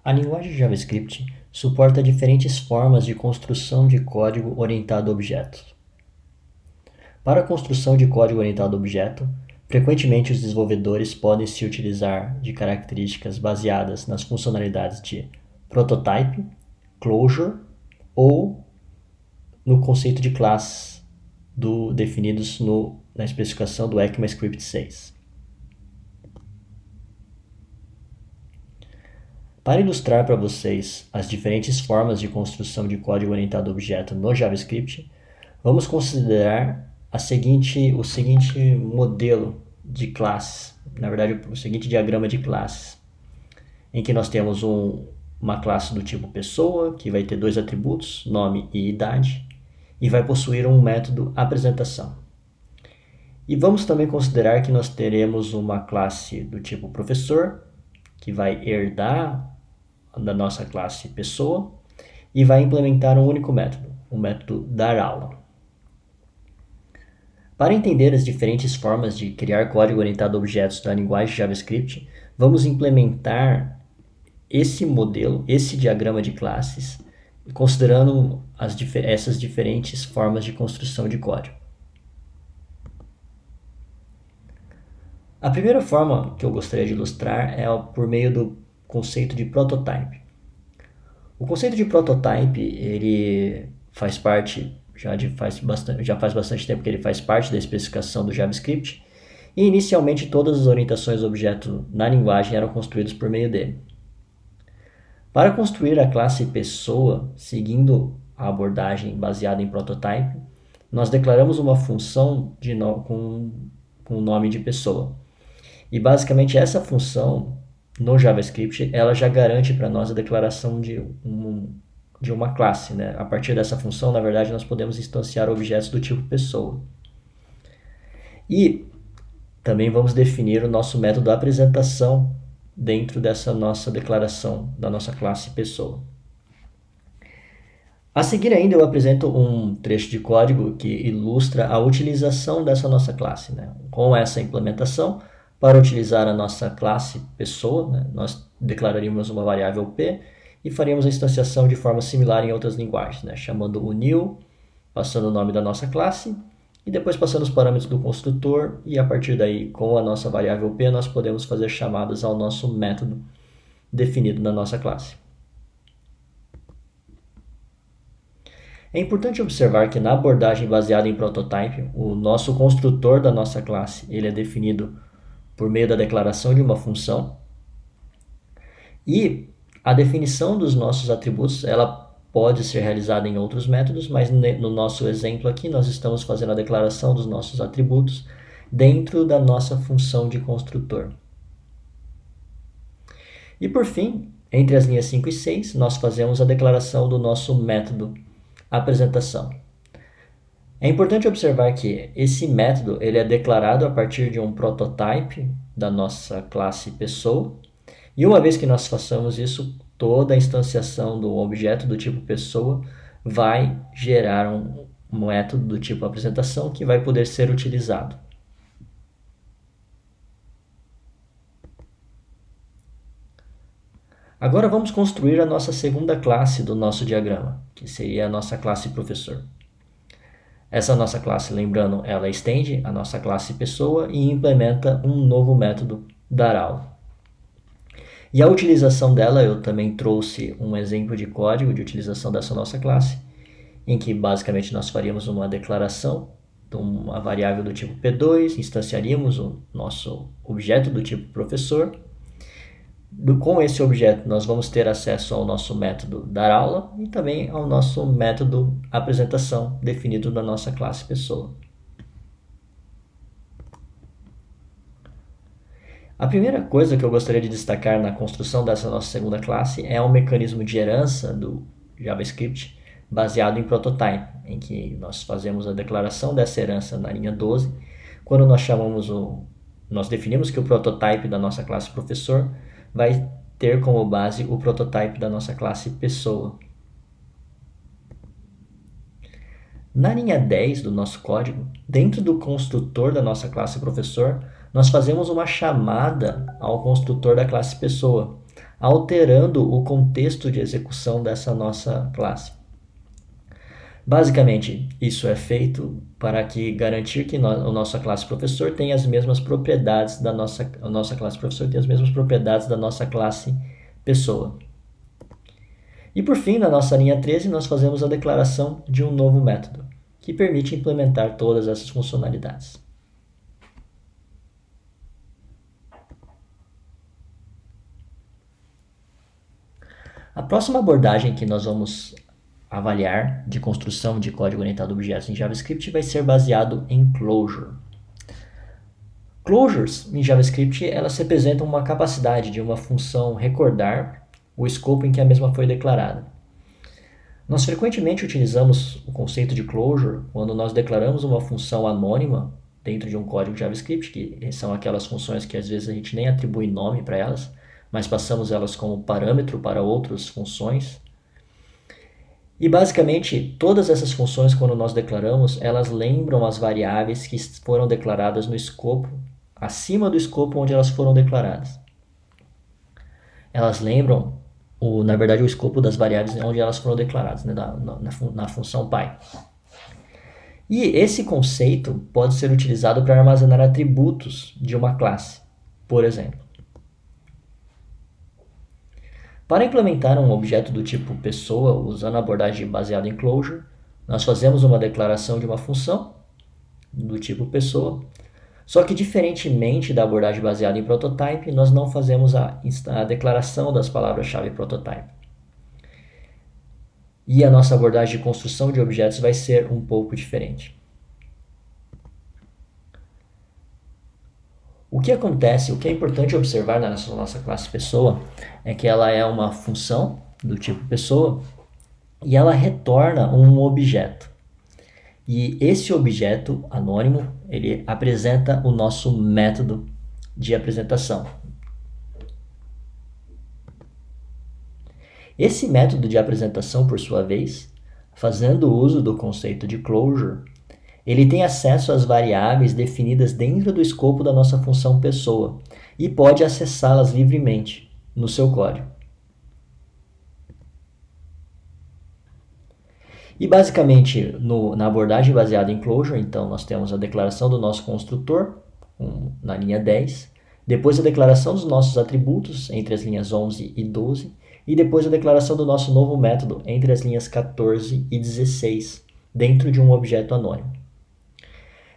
A linguagem JavaScript suporta diferentes formas de construção de código orientado a objetos. Para a construção de código orientado a objeto, frequentemente os desenvolvedores podem se utilizar de características baseadas nas funcionalidades de prototype, closure ou no conceito de classes definidos na especificação do ECMAScript 6. Para ilustrar para vocês as diferentes formas de construção de código orientado a objeto no JavaScript, vamos considerar o seguinte modelo de classes, na verdade o seguinte diagrama de classes, em que nós temos uma classe do tipo pessoa, que vai ter dois atributos, nome e idade, e vai possuir um método apresentação. E vamos também considerar que nós teremos uma classe do tipo professor, que vai herdar da nossa classe pessoa e vai implementar um único método, o método dar aula. Para entender as diferentes formas de criar código orientado a objetos da linguagem JavaScript, vamos implementar esse modelo, esse diagrama de classes, considerando essas diferentes formas de construção de código. A primeira forma que eu gostaria de ilustrar é por meio do conceito de prototype. O conceito de prototype, ele faz parte, já faz bastante tempo que ele faz parte da especificação do JavaScript, e inicialmente todas as orientações ao objeto na linguagem eram construídas por meio dele. Para construir a classe pessoa, seguindo a abordagem baseada em prototype, nós declaramos uma função com o nome de pessoa. E basicamente essa função no JavaScript, ela já garante para nós a declaração de uma classe, né? A partir dessa função, na verdade, nós podemos instanciar objetos do tipo pessoa. E também vamos definir o nosso método de apresentação dentro dessa nossa declaração da nossa classe pessoa. A seguir ainda eu apresento um trecho de código que ilustra a utilização dessa nossa classe, né? Com essa implementação, para utilizar a nossa classe pessoa, né, nós declararíamos uma variável p e faríamos a instanciação de forma similar em outras linguagens, né, chamando o new, passando o nome da nossa classe e depois passando os parâmetros do construtor, e a partir daí, com a nossa variável p, nós podemos fazer chamadas ao nosso método definido na nossa classe. É importante observar que na abordagem baseada em prototype, o nosso construtor da nossa classe ele é definido por meio da declaração de uma função, e a definição dos nossos atributos ela pode ser realizada em outros métodos, mas no nosso exemplo aqui nós estamos fazendo a declaração dos nossos atributos dentro da nossa função de construtor. E por fim, entre as linhas 5 e 6, nós fazemos a declaração do nosso método apresentação. É importante observar que esse método ele é declarado a partir de um prototype da nossa classe pessoa, e uma vez que nós façamos isso, toda a instanciação do objeto do tipo pessoa vai gerar um método do tipo apresentação que vai poder ser utilizado. Agora vamos construir a nossa segunda classe do nosso diagrama, que seria a nossa classe professor. Essa nossa classe, lembrando, ela estende a nossa classe pessoa e implementa um novo método dar aula. E a utilização dela, eu também trouxe um exemplo de código de utilização dessa nossa classe, em que basicamente nós faríamos uma declaração de uma variável do tipo P2, instanciaríamos o nosso objeto do tipo professor. Com esse objeto, nós vamos ter acesso ao nosso método dar aula e também ao nosso método apresentação, definido na nossa classe pessoa. A primeira coisa que eu gostaria de destacar na construção dessa nossa segunda classe é um mecanismo de herança do JavaScript baseado em prototype, em que nós fazemos a declaração dessa herança na linha 12, quando nós definimos que o prototype da nossa classe professor vai ter como base o prototype da nossa classe pessoa. Na linha 10 do nosso código, dentro do construtor da nossa classe professor, nós fazemos uma chamada ao construtor da classe pessoa, alterando o contexto de execução dessa nossa classe. Basicamente, isso é feito para garantir que a nossa classe professor tenha as mesmas propriedades da nossa classe professor tenha as mesmas propriedades da nossa classe pessoa. E por fim, na nossa linha 13, nós fazemos a declaração de um novo método, que permite implementar todas essas funcionalidades. A próxima abordagem que nós vamos avaliar de construção de código orientado a objetos em JavaScript vai ser baseado em closure. Closures em JavaScript elas representam uma capacidade de uma função recordar o escopo em que a mesma foi declarada. Nós frequentemente utilizamos o conceito de closure quando nós declaramos uma função anônima dentro de um código JavaScript, que são aquelas funções que às vezes a gente nem atribui nome para elas, mas passamos elas como parâmetro para outras funções. E basicamente, todas essas funções, quando nós declaramos, elas lembram as variáveis que foram declaradas no escopo, acima do escopo onde elas foram declaradas. Elas lembram, na verdade, o escopo das variáveis onde elas foram declaradas, né, na função py. E esse conceito pode ser utilizado para armazenar atributos de uma classe, por exemplo. Para implementar um objeto do tipo pessoa, usando a abordagem baseada em closure, nós fazemos uma declaração de uma função do tipo pessoa, só que diferentemente da abordagem baseada em prototype, nós não fazemos a declaração das palavras-chave prototype. E a nossa abordagem de construção de objetos vai ser um pouco diferente. O que acontece, o que é importante observar na nossa classe pessoa é que ela é uma função do tipo pessoa e ela retorna um objeto. E esse objeto anônimo, ele apresenta o nosso método de apresentação. Esse método de apresentação, por sua vez, fazendo uso do conceito de closure, ele tem acesso às variáveis definidas dentro do escopo da nossa função pessoa e pode acessá-las livremente no seu código. E basicamente, na abordagem baseada em closure, então nós temos a declaração do nosso construtor, na linha 10, depois a declaração dos nossos atributos, entre as linhas 11 e 12, e depois a declaração do nosso novo método, entre as linhas 14 e 16, dentro de um objeto anônimo.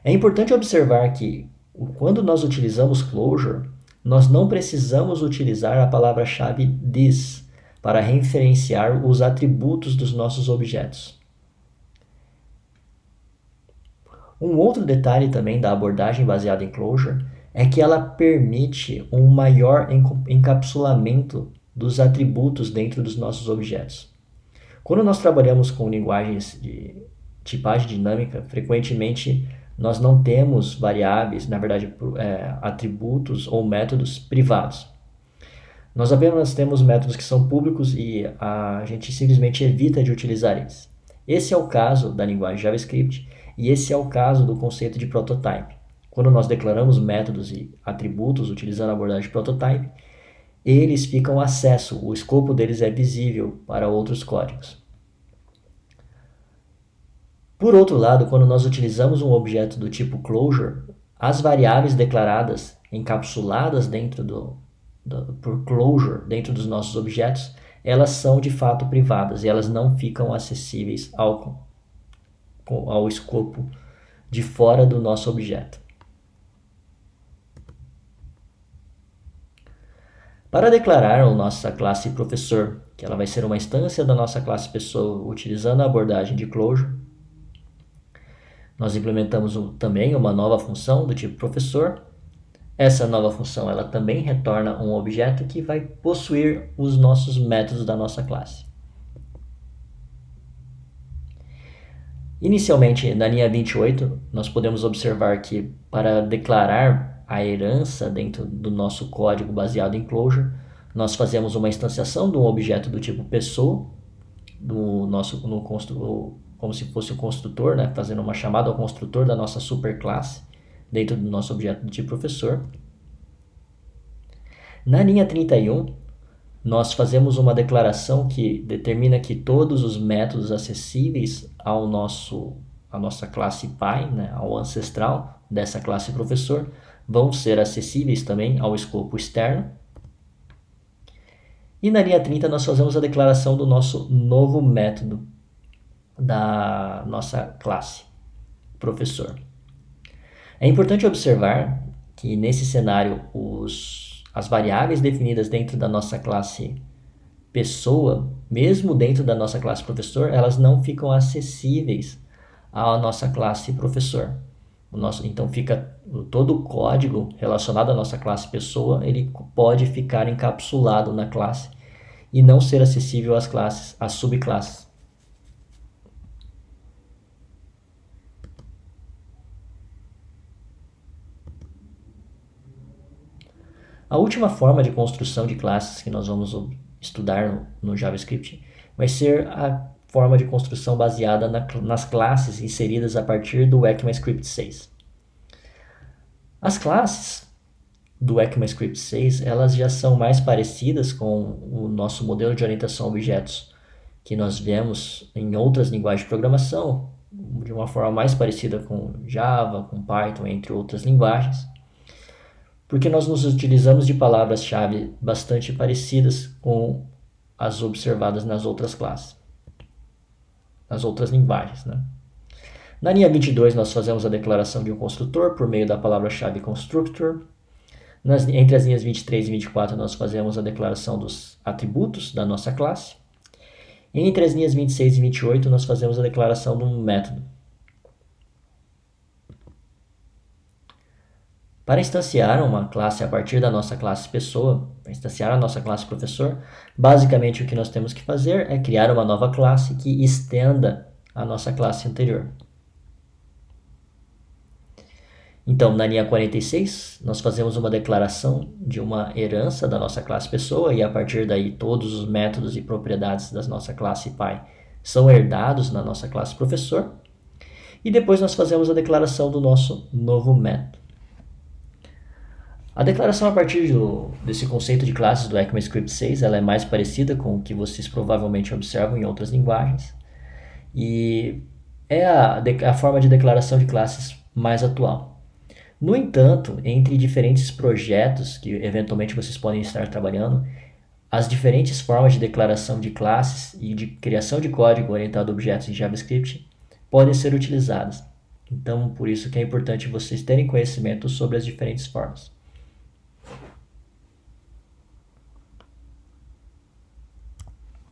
É importante observar que, quando nós utilizamos closure, nós não precisamos utilizar a palavra-chave this para referenciar os atributos dos nossos objetos. Um outro detalhe também da abordagem baseada em closure é que ela permite um maior encapsulamento dos atributos dentro dos nossos objetos. Quando nós trabalhamos com linguagens de tipagem dinâmica, frequentemente nós não temos variáveis, na verdade, atributos ou métodos privados. Nós apenas temos métodos que são públicos e a gente simplesmente evita de utilizar eles. Esse é o caso da linguagem JavaScript e esse é o caso do conceito de prototype. Quando nós declaramos métodos e atributos utilizando a abordagem de prototype, eles ficam acesso, o escopo deles é visível para outros códigos. Por outro lado, quando nós utilizamos um objeto do tipo closure, as variáveis declaradas, encapsuladas por closure dentro dos nossos objetos, elas são de fato privadas e elas não ficam acessíveis ao escopo de fora do nosso objeto. Para declarar a nossa classe professor, que ela vai ser uma instância da nossa classe pessoa utilizando a abordagem de closure, nós implementamos também uma nova função do tipo professor. Essa nova função ela também retorna um objeto que vai possuir os nossos métodos da nossa classe. Inicialmente, na linha 28, nós podemos observar que para declarar a herança dentro do nosso código baseado em closure, nós fazemos uma instanciação de um objeto do tipo pessoa, como se fosse o construtor, né? Fazendo uma chamada ao construtor da nossa superclasse dentro do nosso objeto do tipo professor. Na linha 31, nós fazemos uma declaração que determina que todos os métodos acessíveis à nossa classe pai, né, ao ancestral dessa classe professor, vão ser acessíveis também ao escopo externo. E na linha 30 nós fazemos a declaração do nosso novo método da nossa classe professor. É importante observar que nesse cenário as variáveis definidas dentro da nossa classe pessoa, mesmo dentro da nossa classe professor, elas não ficam acessíveis à nossa classe professor. Então fica todo o código relacionado à nossa classe pessoa, ele pode ficar encapsulado na classe e não ser acessível às subclasses. A última forma de construção de classes que nós vamos estudar no JavaScript vai ser a forma de construção baseada nas classes inseridas a partir do ECMAScript 6. As classes do ECMAScript 6, elas já são mais parecidas com o nosso modelo de orientação a objetos que nós vemos em outras linguagens de programação, de uma forma mais parecida com Java, com Python, entre outras linguagens, porque nós nos utilizamos de palavras-chave bastante parecidas com as observadas nas outras classes, nas outras linguagens, né? Na linha 22, nós fazemos a declaração de um construtor por meio da palavra-chave constructor. Entre as linhas 23 e 24, nós fazemos a declaração dos atributos da nossa classe. E entre as linhas 26 e 28, nós fazemos a declaração de um método. Para instanciar uma classe a partir da nossa classe pessoa, para instanciar a nossa classe professor, basicamente o que nós temos que fazer é criar uma nova classe que estenda a nossa classe anterior. Então, na linha 46, nós fazemos uma declaração de uma herança da nossa classe pessoa e a partir daí todos os métodos e propriedades da nossa classe pai são herdados na nossa classe professor. E depois nós fazemos a declaração do nosso novo método. A declaração a partir desse conceito de classes do ECMAScript 6, ela é mais parecida com o que vocês provavelmente observam em outras linguagens e é a forma de declaração de classes mais atual. No entanto, entre diferentes projetos que eventualmente vocês podem estar trabalhando, as diferentes formas de declaração de classes e de criação de código orientado a objetos em JavaScript podem ser utilizadas. Então, por isso que é importante vocês terem conhecimento sobre as diferentes formas.